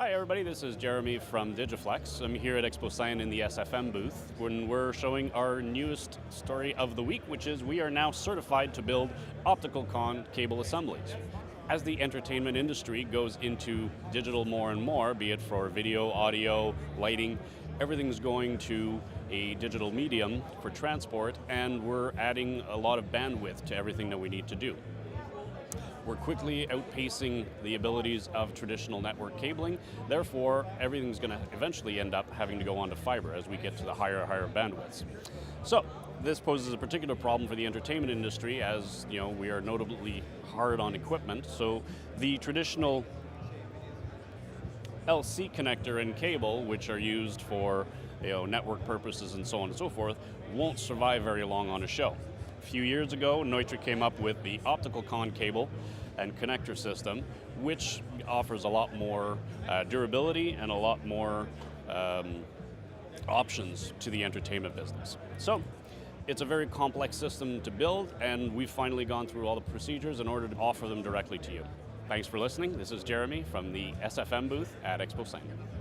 Hi everybody, this is Jeremy from Digiflex. I'm here at EXPO-SCÈNE in the SFM booth when we're showing our newest story of the week, which is we are now certified to build OpticalCON cable assemblies. As the entertainment industry goes into digital more and more, be it for video, audio, lighting, everything's going to a digital medium for transport, and we're adding a lot of bandwidth to everything that we need to do. We're quickly outpacing the abilities of traditional network cabling, therefore everything's going to eventually end up having to go onto fiber as we get to the higher bandwidths. So this poses a particular problem for the entertainment industry, as you know, we are notably hard on equipment, so the traditional LC connector and cable, which are used for network purposes and so on and so forth, won't survive very long on a show. A few years ago, Neutra came up with the OpticalCON cable and connector system, which offers a lot more durability and a lot more options to the entertainment business. So it's a very complex system to build, and we've finally gone through all the procedures in order to offer them directly to you. Thanks for listening. This is Jeremy from the SFM booth at EXPO-SCÈNE.